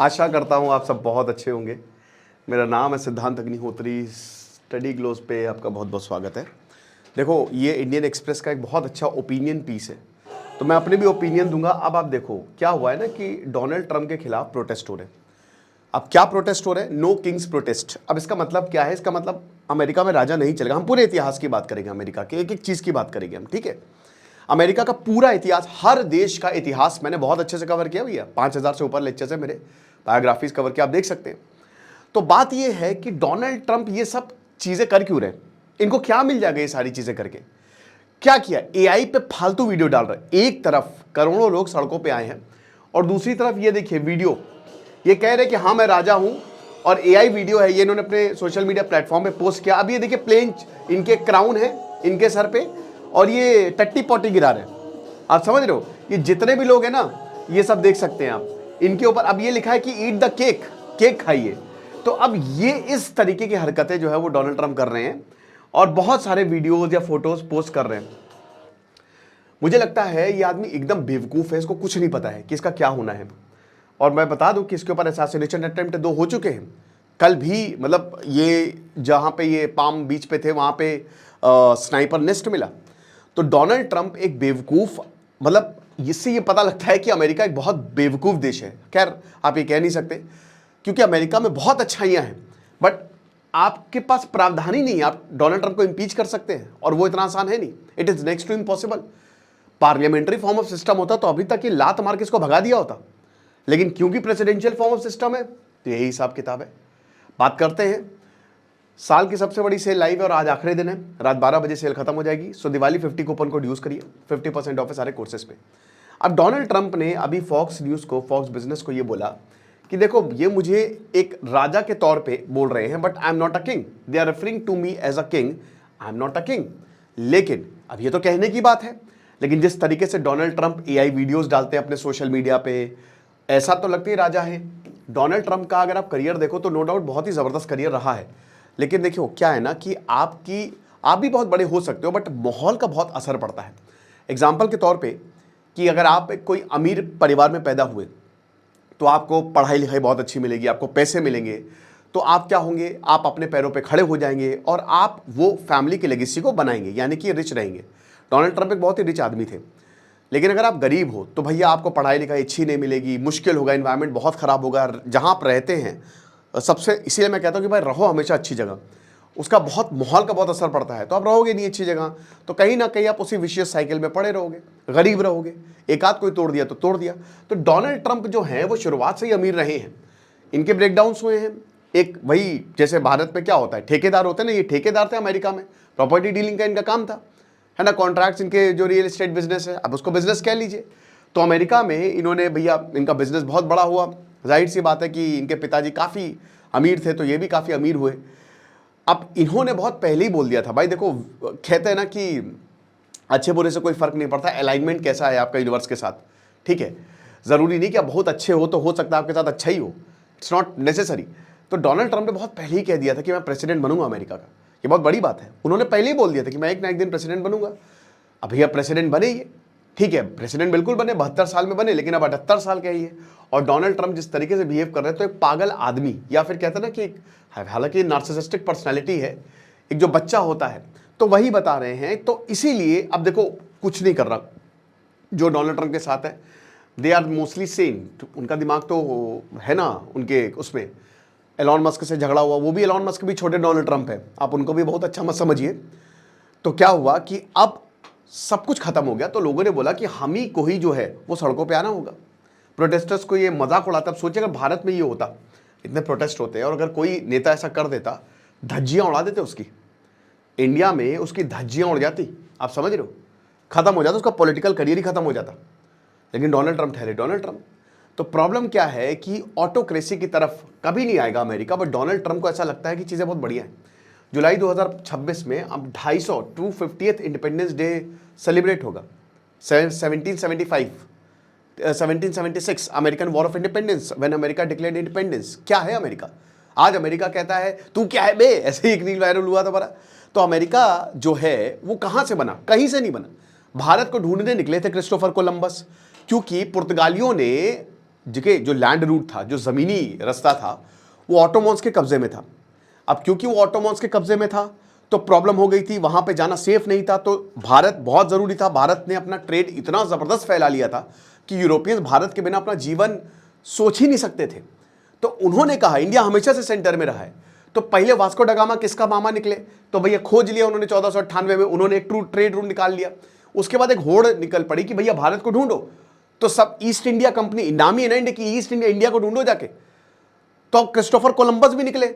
आशा करता हूँ आप सब बहुत अच्छे होंगे। मेरा नाम है सिद्धांत अग्निहोत्री। स्टडी ग्लोस पे आपका बहुत बहुत स्वागत है। देखो, ये इंडियन एक्सप्रेस का एक बहुत अच्छा ओपिनियन पीस है, तो मैं अपने भी ओपिनियन दूंगा। अब आप देखो क्या हुआ है ना कि डोनाल्ड ट्रंप के खिलाफ प्रोटेस्ट हो रहे हैं। अब क्या प्रोटेस्ट हो रहे हैं? No kings protest. अब इसका मतलब क्या है? इसका मतलब अमेरिका में राजा नहीं चलेगा। हम पूरे इतिहास की बात करेंगे, अमेरिका के एक एक चीज़ की बात करेंगे हम, ठीक है। अमेरिका का पूरा इतिहास, हर देश का इतिहास मैंने बहुत अच्छे से कवर किया भैया। 5,000 से ऊपर लेक्चर्स है मेरे, बायोग्राफीज कवर किया, आप देख सकते हैं। तो बात यह है कि डोनाल्ड ट्रंप ये सब चीजें कर क्यों रहे? इनको क्या मिल जाएगा ये सारी चीजें करके? क्या किया? एआई पे फालतू वीडियो डाल रहे। एक तरफ करोड़ों लोग सड़कों पे आए हैं और दूसरी तरफ ये देखिए वीडियो, ये कह रहे कि हाँ मैं राजा हूं, और एआई वीडियो है ये, इन्होंने अपने सोशल मीडिया प्लेटफॉर्म पे पोस्ट किया। अब ये देखिए प्लेन, इनके क्राउन है इनके सर पे, और ये टट्टी पोटी गिरा रहे हैं। आप समझ रहे हो? ये जितने भी लोग हैं ना, ये सब देख सकते हैं आप इनके ऊपर। अब ये लिखा है कि ईट द केक, केक खाइए। तो अब ये इस तरीके की हरकतें जो है वो डोनाल्ड ट्रंप कर रहे हैं और बहुत सारे वीडियोज या फोटोज पोस्ट कर रहे हैं। मुझे लगता है ये आदमी एकदम बेवकूफ है, इसको कुछ नहीं पता है कि इसका क्या होना है। और मैं बता दूं कि इसके ऊपर असैसिनेशन अटेम्प्ट 2 हो चुके हैं। कल भी, मतलब ये जहां पे ये पाम बीच पे थे वहां पे स्नाइपर नेस्ट मिला। तो डोनाल्ड ट्रंप एक बेवकूफ, मतलब इससे ये पता लगता है कि अमेरिका एक बहुत बेवकूफ देश है। खैर आप ये कह नहीं सकते, क्योंकि अमेरिका में बहुत अच्छाइयां हैं, बट आपके पास प्रावधान ही नहीं है। आप डोनाल्ड ट्रंप को इम्पीच कर सकते हैं और वो इतना आसान है नहीं। It is next to impossible. Parliamentary form of system होता तो अभी तक ये लात मार के इसको भगा दिया होता, लेकिन क्योंकि प्रेसिडेंशियल फॉर्म ऑफ सिस्टम है तो यही हिसाब किताब है। बात करते हैं, साल की सबसे बड़ी सेल लाइव है और आज आखिरी दिन है। रात 12 बजे सेल खत्म हो जाएगी। सो दिवाली 50 कूपन कोड यूज करिए, 50% ऑफ है सारे कोर्सेज पे। अब डोनाल्ड ट्रंप ने अभी फॉक्स न्यूज को, फॉक्स बिजनेस को ये बोला कि देखो ये मुझे एक राजा के तौर पे बोल रहे हैं, but I am not a king. They are referring to me as a king, I am not a king. लेकिन अब ये तो कहने की बात है, लेकिन जिस तरीके से डोनाल्ड ट्रंप एआई वीडियोस डालते हैं अपने सोशल मीडिया पे, ऐसा तो लगता ही राजा है। डोनाल्ड ट्रंप का अगर आप करियर देखो तो नो डाउट बहुत ही जबरदस्त करियर रहा है, लेकिन देखियो क्या है ना कि आप भी बहुत बड़े हो सकते हो, बट माहौल का बहुत असर पड़ता है। एग्जाम्पल के तौर पे कि अगर आप कोई अमीर परिवार में पैदा हुए तो आपको पढ़ाई लिखाई बहुत अच्छी मिलेगी, आपको पैसे मिलेंगे, तो आप क्या होंगे, आप अपने पैरों पे खड़े हो जाएंगे और आप वो फैमिली की लेगेसी को बनाएंगे, यानी कि रिच रहेंगे। डोनाल्ड ट्रंप एक बहुत ही रिच आदमी थे। लेकिन अगर आप गरीब हो तो भैया आपको पढ़ाई लिखाई अच्छी नहीं मिलेगी, मुश्किल होगा, इन्वायरमेंट बहुत ख़राब होगा जहाँ आप रहते हैं। सबसे इसीलिए मैं कहता हूँ कि भाई रहो हमेशा अच्छी जगह, उसका बहुत माहौल का बहुत असर पड़ता है। तो आप रहोगे नहीं अच्छी जगह तो कहीं ना कहीं आप उसी विशियस साइकिल में पड़े रहोगे, गरीब रहोगे। एक आध कोई तोड़ दिया तो तोड़ दिया। तो डोनाल्ड ट्रंप जो हैं वो शुरुआत से ही अमीर रहे हैं, इनके ब्रेकडाउन्स हुए हैं। एक वही जैसे भारत में क्या होता है, ठेकेदार होते हैं ना, ये ठेकेदार थे अमेरिका में, प्रॉपर्टी डीलिंग का इनका काम था, है ना, कॉन्ट्रैक्ट्स, इनके जो रियल एस्टेट बिजनेस है, अब उसको बिजनेस कह लीजिए। तो अमेरिका में इन्होंने भैया इनका बिजनेस बहुत बड़ा हुआ। जाहिर सी बात है कि इनके पिताजी काफ़ी अमीर थे तो ये भी काफ़ी अमीर हुए। अब इन्होंने बहुत पहले ही बोल दिया था, भाई देखो कहते हैं ना कि अच्छे बुरे से कोई फर्क नहीं पड़ता, अलाइनमेंट कैसा है आपका यूनिवर्स के साथ, ठीक है। ज़रूरी नहीं कि आप बहुत अच्छे हो तो हो सकता है आपके साथ अच्छा ही हो, इट्स नॉट नेसेसरी। तो डोनाल्ड ट्रंप ने बहुत पहले ही कह दिया था कि मैं प्रेसिडेंट बनूंगा अमेरिका का। ये बहुत बड़ी बात है, उन्होंने पहले ही बोल दिया था कि मैं एक ना एक दिन प्रेसिडेंट बनूंगा। अब भैया प्रेसिडेंट बने ही, ठीक है, प्रेसिडेंट बिल्कुल बने, 72 साल में बने, लेकिन अब 78 साल के ही है। और डोनाल्ड ट्रंप जिस तरीके से बिहेव कर रहे हैं तो एक पागल आदमी, या फिर कहते हैं ना कि हालांकि नार्सिसिस्टिक पर्सनैलिटी है, एक जो बच्चा होता है, तो वही बता रहे हैं। तो इसीलिए अब देखो कुछ नहीं कर रहा जो डोनाल्ड ट्रंप के साथ है, दे आर मोस्टली सेम। उनका दिमाग तो है ना उनके उसमें। एलॉन मस्क से झगड़ा हुआ, वो भी एलॉन मस्क भी छोटे डोनाल्ड ट्रंप है, आप उनको भी बहुत अच्छा मत समझिए। तो क्या हुआ कि अब सब कुछ खत्म हो गया, तो लोगों ने बोला कि हम ही को ही जो है वो सड़कों पे आना होगा। प्रोटेस्टर्स को ये मजाक उड़ाता। अब सोचिए अगर भारत में ये होता, इतने प्रोटेस्ट होते हैं और अगर कोई नेता ऐसा कर देता, धज्जियां उड़ा देते उसकी, इंडिया में उसकी धज्जियां उड़ जाती, आप समझ रहे हो, खत्म हो जाता, उसका पॉलिटिकल करियर ही खत्म हो जाता। लेकिन डोनाल्ड ट्रंप ठहरे डोनाल्ड ट्रंप। तो प्रॉब्लम क्या है कि ऑटोक्रेसी की तरफ कभी नहीं आएगा अमेरिका, बट डोनाल्ड ट्रंप को ऐसा लगता है कि चीज़ें बहुत बढ़िया हैं। जुलाई 2026 में अब 250 इंडिपेंडेंस डे सेलिब्रेट होगा। 1776 American war of independence, when America declared independence. क्या है अमेरिका? आज अमेरिका कहता है तू क्या है बे, ऐसे ही एक रील वायरल हुआ था बड़ा। तो अमेरिका जो है वो कहां से बना? कहीं से नहीं बना। भारत को ढूंढने निकले थे क्रिस्टोफर कोलंबस, क्योंकि पुर्तगालियों ने देखिए जो लैंड रूट था, जो ज़मीनी रास्ता था, वो ऑटोमन्स के कब्जे में था। अब क्योंकि वो ऑटोमन्स के कब्जे में था तो प्रॉब्लम हो गई थी, वहाँ पे जाना सेफ नहीं था, तो भारत बहुत ज़रूरी था। भारत ने अपना ट्रेड इतना ज़बरदस्त फैला लिया था कि यूरोपियंस भारत के बिना अपना जीवन सोच ही नहीं सकते थे। तो उन्होंने कहा, इंडिया हमेशा से सेंटर में रहा है, तो पहले वास्को ड गामा किसका मामा निकले, तो भैया खोज लिया उन्होंने 1498 में, उन्होंने एक ट्रू ट्रेड रूट निकाल लिया। उसके बाद एक होड़ निकल पड़ी कि भैया भारत को ढूंढो, तो सब ईस्ट इंडिया कंपनी, नाम ही है ना इंडिया की, ईस्ट इंडिया को ढूंढो जाके। तो क्रिस्टोफर कोलंबस भी निकले,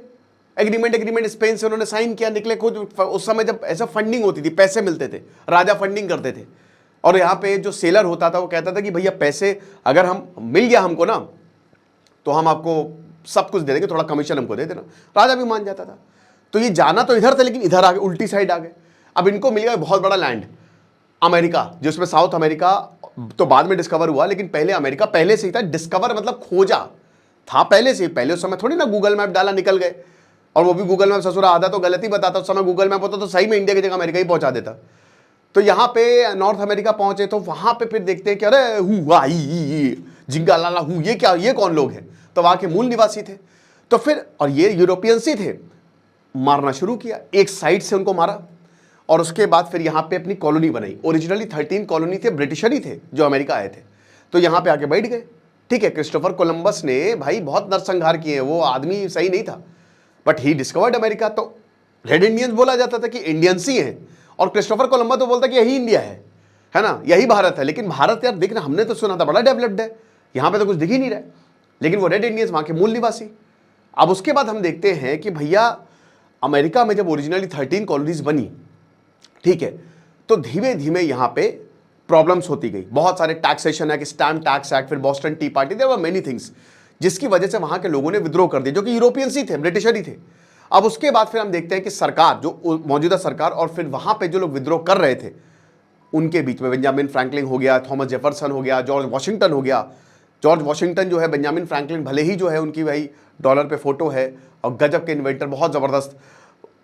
एग्रीमेंट स्पेन से उन्होंने साइन किया, निकले खुद। उस समय जब ऐसा फंडिंग होती थी, पैसे मिलते थे, राजा फंडिंग करते थे, और यहाँ पे जो सेलर होता था वो कहता था कि भैया पैसे अगर हम मिल गया हमको ना, तो हम आपको सब कुछ दे देंगे, थोड़ा कमीशन हमको दे देना। राजा भी मान जाता था। तो ये जाना तो इधर था, लेकिन इधर आ गए, उल्टी साइड आ गए। अब इनको मिल गया बहुत बड़ा लैंड, अमेरिका, जिसमें साउथ अमेरिका तो बाद में डिस्कवर हुआ, लेकिन पहले अमेरिका पहले से ही था। डिस्कवर मतलब खोजा था पहले से ही। पहले उस समय थोड़ी ना गूगल मैप डाला निकल गए, और वो भी गूगल मैप ससुरा आधा तो गलत ही बताता। उस समय गूगल मैप होता तो सही में इंडिया की जगह अमेरिका ही पहुंचा देता। तो यहाँ पे नॉर्थ अमेरिका पहुंचे, तो वहां पे फिर देखते हैं कि अरे हुआ जिंगा लाला हूँ, ये क्या, ये कौन लोग हैं, तो वहां के मूल निवासी थे। तो फिर, और ये यूरोपियंस ही थे, मारना शुरू किया, एक साइड से उनको मारा, और उसके बाद फिर यहाँ पे अपनी कॉलोनी बनाई। ओरिजिनली 13 कॉलोनी थे, ब्रिटिशर ही थे जो अमेरिका आए थे, तो यहाँ पे आके बैठ गए। ठीक है, क्रिस्टोफर कोलंबस ने भाई बहुत नरसंहार किए, वो आदमी सही नहीं था, बट ही डिस्कवर्ड अमेरिका। तो रेड इंडियंस बोला जाता था कि इंडियंस ही हैं, और क्रिस्टोफर कोलंबस तो बोलता कि यही इंडिया है ना, यही भारत है। लेकिन भारत यार देखना, हमने तो सुना था बड़ा डेवलप्ड है, यहाँ पे तो कुछ दिख ही नहीं रहा है। लेकिन वो रेड इंडियंस वहाँ के मूल निवासी। अब उसके बाद हम देखते हैं कि भैया अमेरिका में जब ओरिजिनली 13 कॉलोनीज बनी, ठीक है, तो धीमे धीमे यहाँ पे प्रॉब्लम्स होती गई। बहुत सारे taxation act, stamp tax act, फिर Boston tea party, there were many things, जिसकी वजह से वहाँ के लोगों ने विद्रोह कर दिया, जो कि यूरोपियंस ही थे, ब्रिटिशर ही थे। अब उसके बाद फिर हम देखते हैं कि सरकार, जो मौजूदा सरकार, और फिर वहाँ पे जो लोग विद्रोह कर रहे थे, उनके बीच में बेंजामिन फ्रैंकलिन हो गया, थॉमस जेफरसन हो गया, जॉर्ज वॉशिंगटन हो गया। जॉर्ज वॉशिंगटन जो है, बेंजामिन फ्रैंकलिन भले ही जो है उनकी भाई डॉलर पे फोटो है, और गजब के इन्वेंटर, बहुत ज़बरदस्त,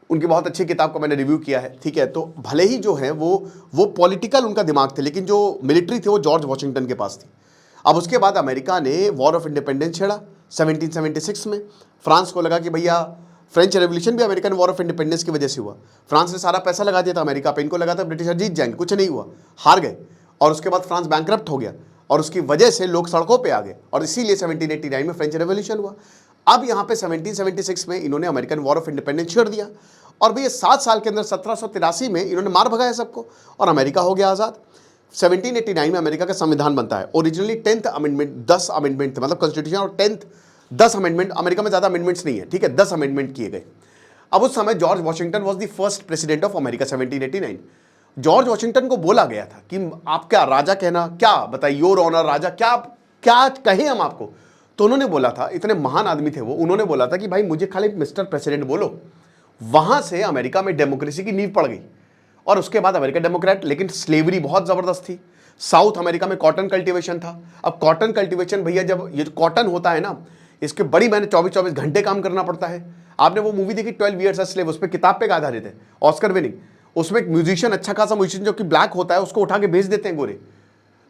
उनकी बहुत अच्छी किताब का मैंने रिव्यू किया है। ठीक है, तो भले ही जो है वो पॉलिटिकल उनका दिमाग थे, लेकिन जो मिलिट्री थे वो जॉर्ज वॉशिंगटन के पास थी। अब उसके बाद अमेरिका ने वॉर ऑफ इंडिपेंडेंस छेड़ा 1776 में। फ्रांस को लगा कि भैया, फ्रेंच रेवोल्यूशन भी अमेरिकन वॉर ऑफ इंडिपेंडेंस की वजह से हुआ। फ्रांस ने सारा पैसा लगा दिया था अमेरिका पे, इनको लगा था ब्रिटिशर जीत जाएंगे, कुछ नहीं हुआ, हार गए। और उसके बाद फ्रांस बैंकरप्ट हो गया, और उसकी वजह से लोग सड़कों पे आ गए, और इसीलिए 1789 में फ्रेंच रेवोल्यूशन हुआ। अब यहाँ पे 1776 में इन्होंने अमेरिकन वॉर ऑफ इंडिपेंडेंस छेड़ दिया, और भैया 7 साल के अंदर 1783 में इन्होंने मार भगाया सबको, और अमेरिका हो गया आज़ाद। 1789 में अमेरिका का संविधान बनता है। ओरिजिनली 10th अमेंडमेंट, 10 अमेंडमेंट थे, मतलब कॉन्स्टिट्यूशन और 10 अमेंडमेंट। अमेरिका में ज़्यादा अमेंडमेंट्स नहीं है, ठीक है, 10 अमेंडमेंट किए गए। अब उस समय George Washington was the first president of America 1789। George Washington को बोला गया था कि आप क्या राजा कहना, क्या बताइए, योर ऑनर राजा, क्या क्या कहें हम आपको। तो उन्होंने बोला था, इतने महान आदमी थे वो, उन्होंने बोला था कि भाई मुझे खाली मिस्टर प्रेसिडेंट बोलो। वहां से अमेरिका में डेमोक्रेसी की नींव पड़ गई, और उसके बाद अमेरिका डेमोक्रेट। लेकिन स्लेवरी बहुत ज़बरदस्त थी। साउथ अमेरिका में कॉटन कल्टीवेशन था। अब कॉटन कल्टीवेशन भैया, जब ये कॉटन होता है ना, इसके बड़ी मैंने 24-24 घंटे काम करना पड़ता है। आपने वो मूवी देखी 12 Years a Slave, उस पर किताब पे आधारित है, ऑस्कर विनिंग। उसमें एक म्यूजिशियन, अच्छा खासा म्यूजिशियन जो कि ब्लैक होता है, उसको उठा के भेज देते हैं गोरे।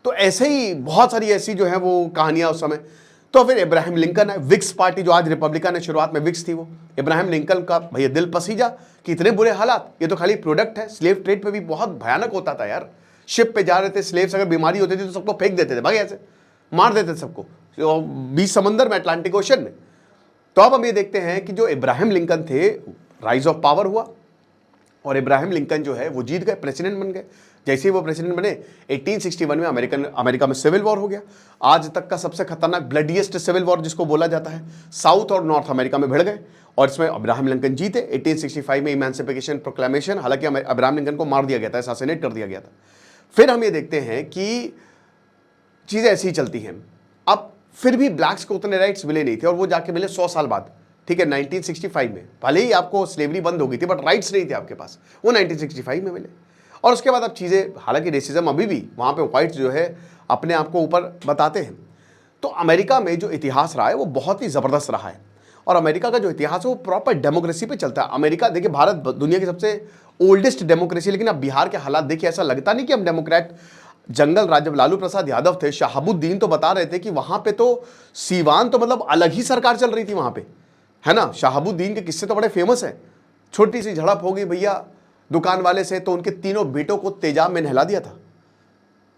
तो ऐसे ही बहुत सारी ऐसी जो है वो कहानियां उस समय। तो फिर इब्राहिम लिंकन है, विक्स पार्टी जो आज रिपब्लिकन है, शुरुआत में विक्स थी वो। इब्राहिम लिंकन का भैया दिल पसीजा कि इतने बुरे हालात, ये तो खाली प्रोडक्ट है। स्लेव ट्रेड पे भी बहुत भयानक होता था यार। शिप पे जा रहे थे स्लेव्स, अगर बीमारी होती थी तो सबको फेंक देते थे, भाई ऐसे मार देते थे सबको, 20 समंदर में, अटलांटिक ओशन में। तो अब हम ये देखते हैं कि जो इब्राहिम लिंकन थे, राइज ऑफ पावर हुआ, और इब्राहिम लिंकन जो है वो जीत गए, प्रेसिडेंट बन गए। जैसे ही वो प्रेसिडेंट बने, 1861 में अमेरिका में सिविल वॉर हो गया। आज तक का सबसे खतरनाक, ब्लडीएस्ट सिविल वॉर जिसको बोला जाता है। साउथ और नॉर्थ अमेरिका में भिड़ गए, और इसमें अब्राहम लिंकन जीते। 1865 में इमेंसिफिकेशन प्रोक्लेमेशन, हालांकि अब्राहम लिंकन को मार दिया गया था, असैसिनेट कर दिया गया था। फिर हम ये देखते हैं कि चीज़ें ऐसी ही चलती हैं। अब फिर भी ब्लैक्स को उतने राइट्स मिले नहीं थे, और वो जाके मिले 100 साल बाद, ठीक है, 1965 में। भले ही आपको स्लेवरी बंद हो गई थी, बट राइट्स नहीं थे आपके पास, वो 1965 में मिले। और उसके बाद अब चीज़ें, हालांकि रेसिज्म अभी भी वहाँ पे व्हाइट्स जो है अपने आप को ऊपर बताते हैं। तो अमेरिका में जो इतिहास रहा है वो बहुत ही ज़बरदस्त रहा है, और अमेरिका का जो इतिहास है वो प्रॉपर डेमोक्रेसी पे चलता है। अमेरिका, देखिए, भारत दुनिया की सबसे ओल्डेस्ट डेमोक्रेसी, लेकिन अब बिहार के हालात देखिए, ऐसा लगता नहीं कि हम डेमोक्रेट। जंगल राज जब लालू प्रसाद यादव थे, शहाबुद्दीन तो बता रहे थे कि वहां पे तो सीवान तो मतलब अलग ही सरकार चल रही थी वहां पे, है ना। शहाबुद्दीन के किस्से तो बड़े फेमस हैं। छोटी सी झड़प हो गई भैया दुकान वाले से, तो उनके तीनों बेटों को तेजाब में नहला दिया था।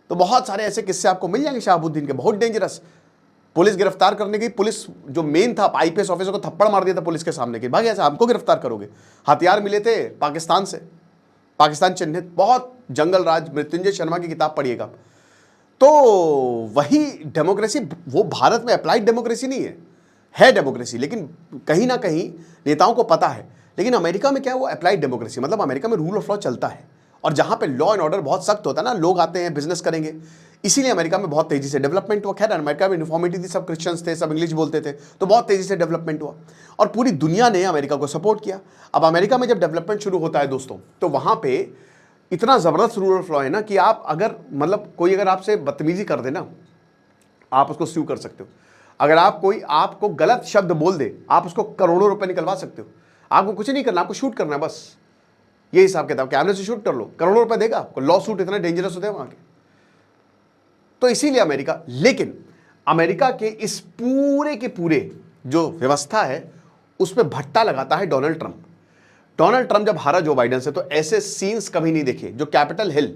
तो बहुत सारे ऐसे किस्से आपको मिल जाएंगे शहाबुद्दीन के, बहुत डेंजरस। पुलिस गिरफ्तार करने की, पुलिस जो मेन था आईपीएस ऑफिसर को थप्पड़ मार दिया था पुलिस के सामने कि भाई ऐसे हमको गिरफ्तार करोगे। हथियार मिले थे पाकिस्तान से, पाकिस्तान चिन्हित। बहुत जंगल राज, मृत्युंजय शर्मा की किताब पढ़िएगा। तो वही डेमोक्रेसी, वो भारत में अप्लाइड डेमोक्रेसी नहीं है डेमोक्रेसी, लेकिन कहीं ना कहीं नेताओं को पता है। लेकिन अमेरिका में क्या है, वो अप्लाइड डेमोक्रेसी, मतलब अमेरिका में रूल ऑफ लॉ चलता है, और जहां पे लॉ एंड ऑर्डर बहुत सख्त होता है ना, लोग आते हैं बिजनेस करेंगे, इसीलिए अमेरिका में बहुत तेजी से डेवलपमेंट हुआ। खैर अमेरिका में यूनिफॉर्मिटी थी, सब क्रिश्चियंस थे, सब इंग्लिश बोलते थे, तो बहुत तेजी से डेवलपमेंट हुआ और पूरी दुनिया ने अमेरिका को सपोर्ट किया। अब अमेरिका में जब डेवलपमेंट शुरू होता है दोस्तों, तो वहां पे इतना जबरदस्त रूल ऑफ लॉ है ना कि आप अगर मतलब कोई अगर आपसे बदतमीजी कर दे ना, आप उसको स्यू कर सकते हो। अगर आप कोई आपको गलत शब्द बोल दे, आप उसको करोड़ों रुपए निकलवा सकते हो। आपको कुछ नहीं करना, आपको शूट करना है बस, ये हिसाब किताब, कैमरे से शूट कर लो, करोड़ों रुपए देगा आपको। लॉ सूट इतना डेंजरस होते हैं वहां के, तो इसीलिए अमेरिका। लेकिन अमेरिका के इस पूरे के पूरे जो व्यवस्था है उसमें भट्टा लगाता है डोनाल्ड ट्रंप। डोनाल्ड ट्रंप जब हारा जो बाइडन से, तो ऐसे सीन्स कभी नहीं देखे। जो कैपिटल हिल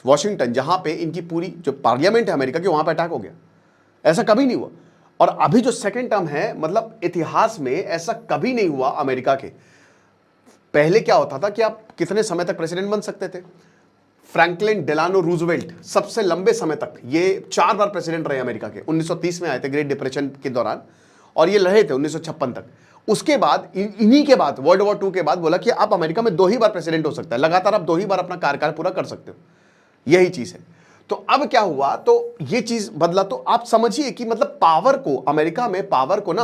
वॉशिंगटन, जहां पे इनकी पूरी जो पार्लियामेंट है अमेरिका की, वहां पे अटैक हो गया, ऐसा कभी नहीं हुआ। और अभी जो सेकेंड टर्म है, मतलब इतिहास में ऐसा कभी नहीं हुआ अमेरिका के। पहले क्या होता था कि आप कितने समय तक प्रेसिडेंट बन सकते थे। फ्रैंकलिन डेलानो रूजवेल्ट सबसे लंबे समय तक, ये 4 बार प्रेसिडेंट रहे अमेरिका के। 1930 में आए थे ग्रेट डिप्रेशन के दौरान, और ये रहे थे 1956 तक। उसके बाद इन्हीं के बाद वर्ल्ड वॉर 2 के बाद बोला कि आप अमेरिका में 2 ही बार प्रेसिडेंट हो सकता है, लगातार आप 2 ही बार अपना कार्यकाल पूरा कर सकते हो, यही चीज है। तो अब क्या हुआ, तो ये चीज बदला। तो आप समझिए कि मतलब पावर को, अमेरिका में पावर को ना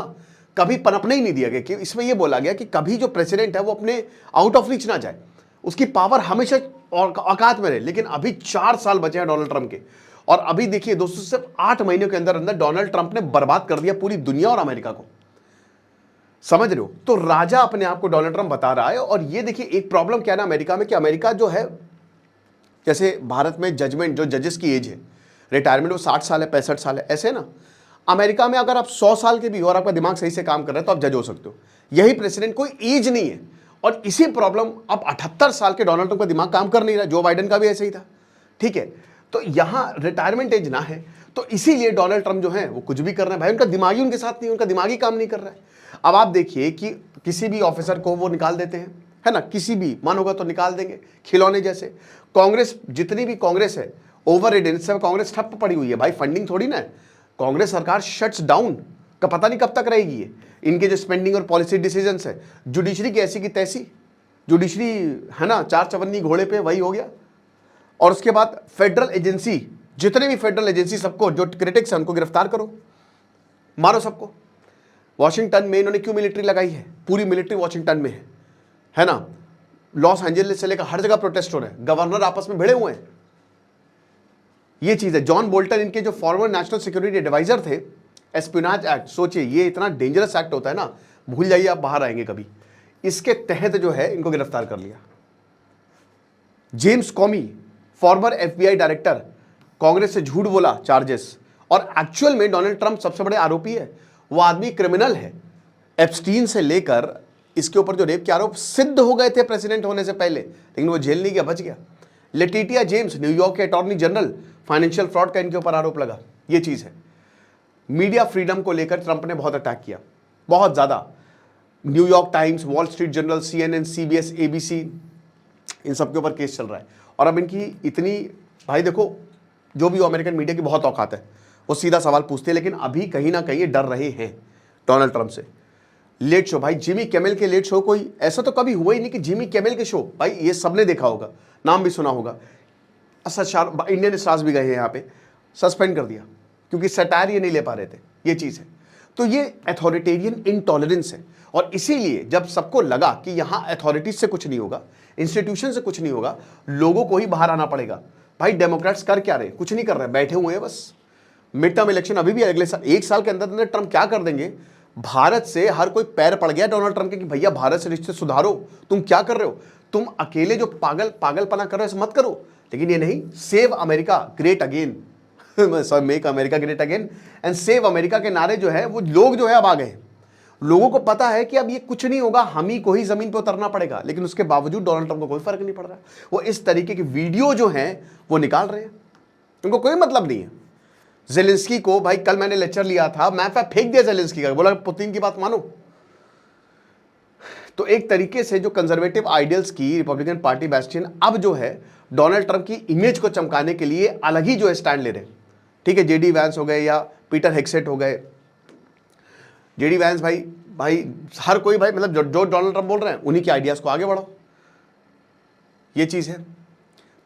कभी पनपने ही नहीं दिया गया, कि इसमें यह बोला गया कि कभी जो प्रेसिडेंट है वो अपने आउट ऑफ रीच ना जाए, उसकी पावर हमेशा औकात में रहे। लेकिन अभी 4 साल बचे हैं डोनाल्ड ट्रंप के, और अभी देखिए दोस्तों, सिर्फ 8 महीनों के अंदर अंदर डोनाल्ड ट्रंप ने बर्बाद कर दिया पूरी दुनिया और अमेरिका को। समझ रहे हो? तो राजा अपने आप को डोनाल्ड ट्रंप बता रहा है। और ये देखिए एक प्रॉब्लम क्या है ना अमेरिका में, कि अमेरिका जो है, जैसे भारत में जजमेंट, जो जजेस की एज है रिटायरमेंट, वो 60 साल है, 65 साल है, ऐसे ना। अमेरिका में अगर आप 100 साल के भी हो और आपका दिमाग सही से काम कर रहा है तो आप जज हो सकते हो। यही प्रेसिडेंट, कोई एज नहीं है। और इसी प्रॉब्लम, अब 78 साल के डोनाल्ड ट्रंप का दिमाग काम कर नहीं रहा, जो बाइडेन का भी ऐसे ही था, ठीक है। तो यहां रिटायरमेंट एज ना है, तो इसीलिए डोनाल्ड ट्रंप जो है वो कुछ भी कर रहे हैं भाई, उनका दिमाग ही उनके साथ नहीं, उनका दिमाग ही काम नहीं कर रहा है। अब आप देखिए कि किसी भी ऑफिसर को वो निकाल देते हैं, है ना, किसी भी मन होगा तो निकाल देंगे, खिलौने जैसे। कांग्रेस, जितनी भी कांग्रेस है ओवर रेटेड, इस समय कांग्रेस ठप पड़ी हुई है भाई, फंडिंग थोड़ी ना है। कांग्रेस सरकार शट्स डाउन का पता नहीं कब तक रहेगी ये। इनके जो स्पेंडिंग और पॉलिसी डिसीजंस है, जुडिशरी की ऐसी की तैसी, जुडिशरी है ना, 4 चवन्नी घोड़े पे वही हो गया। और उसके बाद फेडरल एजेंसी, जितने भी फेडरल एजेंसी, सबको जो क्रिटिक्स है उनको गिरफ्तार करो, मारो सबको। वॉशिंगटन में इन्होंने क्यों मिलिट्री लगाई है? पूरी मिलिट्री वॉशिंगटन में है ना। लॉस एंजलिस से लेकर हर जगह प्रोटेस्ट हो रहे हैं, गवर्नर आपस में भिड़े हुए हैं, ये चीज है। जॉन बोल्टन इनके जो फॉर्मर नेशनल सिक्योरिटी एडवाइजर थे, एस्पियोनेज एक्ट, सोचिए ये इतना डेंजरस एक्ट होता है ना, भूल जाइए आप बाहर आएंगे कभी। इसके तहत जो है इनको गिरफ्तार कर लिया। James कॉमी, farmer FBI director, Congress से झूठ बोला चार्जेस, और एक्चुअल में डोनाल्ड ट्रंप सबसे बड़े आरोपी है। वो आदमी क्रिमिनल है। एप्स्टीन से लेकर इसके ऊपर जो रेप के आरोप सिद्ध हो गए थे प्रेसिडेंट होने से पहले, लेकिन वो जेल नहीं गया, बच गया। लेटिटिया जेम्स, न्यूयॉर्क के अटॉर्नी जनरल, फाइनेंशियल फ्रॉड का इनके ऊपर आरोप लगा, ये चीज है। मीडिया फ्रीडम को लेकर ट्रंप ने बहुत अटैक किया, बहुत ज्यादा। New York times, wall street journal, CNN, CBS, ABC, इन सब के ऊपर केस चल रहा है। और अब इनकी इतनी, भाई देखो, जो भी अमेरिकन मीडिया की बहुत औकात है, वो सीधा सवाल पूछते हैं, लेकिन अभी कहीं ना कहीं डर रहे हैं डोनाल्ड ट्रंप से। लेट शो, भाई जिमी किमेल के लेट शो, कोई ऐसा तो कभी हुआ ही नहीं कि जिमी किमेल के शो, भाई ये सबने देखा होगा, नाम भी सुना होगा। इंडियन स्टार्स भी गए हैं यहाँ पे, सस्पेंड कर दिया क्योंकि सटायर ये नहीं ले पा रहे थे, ये चीज़ है। तो ये अथॉरिटेरियन इनटॉलरेंस है। और इसीलिए जब सबको लगा कि यहाँ अथॉरिटीज से कुछ नहीं होगा, इंस्टीट्यूशन से कुछ नहीं होगा, लोगों को ही बाहर आना पड़ेगा। भाई डेमोक्रेट्स कर क्या रहे? कुछ नहीं कर रहे, बैठे हुए हैं बस। मिड टर्म इलेक्शन अभी भी अगले साल, 1 साल के अंदर अंदर ट्रंप क्या कर देंगे भारत से हर कोई पैर पड़ गया डोनाल्ड ट्रंप के कि भैया भारत से रिश्ते सुधारो, तुम क्या कर रहे हो, तुम अकेले जो पागलपना कर रहे हो ऐसे मत करो। लेकिन ये नहीं, save America great again, make America great again and save America के नारे जो है वो लोग जो है अब आ गए। लोगों को पता है कि अब ये कुछ नहीं होगा, हम ही को ही जमीन पे उतरना पड़ेगा, लेकिन उसके बावजूद डोनाल्ड ट्रंप को कोई फर्क नहीं पड़ रहा। वो इस तरीके की वीडियो जो है वो निकाल रहे हैं, उनको कोई मतलब नहीं है। जेलेंस्की को, भाई कल मैंने लेक्चर लिया था, मैं फेंक दिया जेलेंस्की का, बोला पुतिन की बात मानो। तो एक तरीके से जो कंजर्वेटिव आइडियल्स की रिपब्लिकन पार्टी बैस्टियन अब जो है डोनाल्ड ट्रंप की इमेज को चमकाने के लिए अलग ही जो है स्टैंड ले रहे हैं। ठीक है, जेडी वैंस हो गए या पीटर हेक्सेट हो गए, जेडी वैंस भाई हर कोई भाई, मतलब जो डोनाल्ड ट्रंप बोल रहे हैं उन्हीं के आइडियाज को आगे बढ़ाओ, ये चीज है।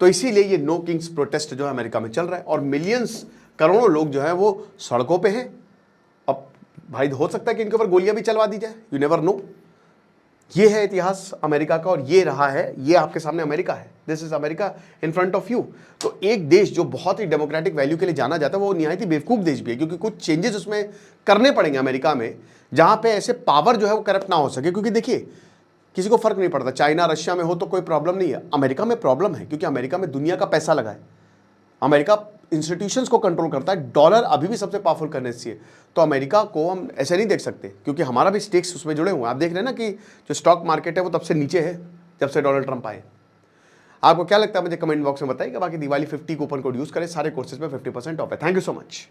तो इसीलिए ये नो किंग्स प्रोटेस्ट जो है अमेरिका में चल रहा है और मिलियंस, करोड़ों लोग जो है वो सड़कों पे हैं। अब भाई हो सकता है कि इनके ऊपर गोलियां भी चलवा दी जाए, यू नेवर नो। ये है इतिहास अमेरिका का और ये रहा है, ये आपके सामने अमेरिका है, this is America in front of you. तो एक देश जो बहुत ही डेमोक्रेटिक वैल्यू के लिए जाना जाता है वो निहायत ही बेवकूफ देश भी है, क्योंकि कुछ चेंजेस उसमें करने पड़ेंगे अमेरिका में, जहां पे ऐसे पावर जो है वो करप्ट ना हो सके। क्योंकि देखिए किसी को फर्क नहीं पड़ता, चाइना रशिया में हो तो कोई प्रॉब्लम नहीं है, अमेरिका में प्रॉब्लम है, क्योंकि अमेरिका में दुनिया का पैसा लगा है, अमेरिका इंस्टीट्यूशंस को कंट्रोल करता है, डॉलर अभी भी सबसे पावरफुल करेंसी है। तो अमेरिका को हम ऐसे नहीं देख सकते, क्योंकि हमारा भी स्टेक्स उसमें जुड़े हुए हैं। आप देख रहे हैं ना कि जो स्टॉक मार्केट है वो तब से नीचे है जब से डोनाल्ड ट्रंप आए। आपको क्या लगता है मुझे कमेंट बॉक्स में बताइए। बाकी दिवाली 50 कूपन कोड यूज करें, सारे कोर्सेज में 50% ऑफ है। Thank you so much.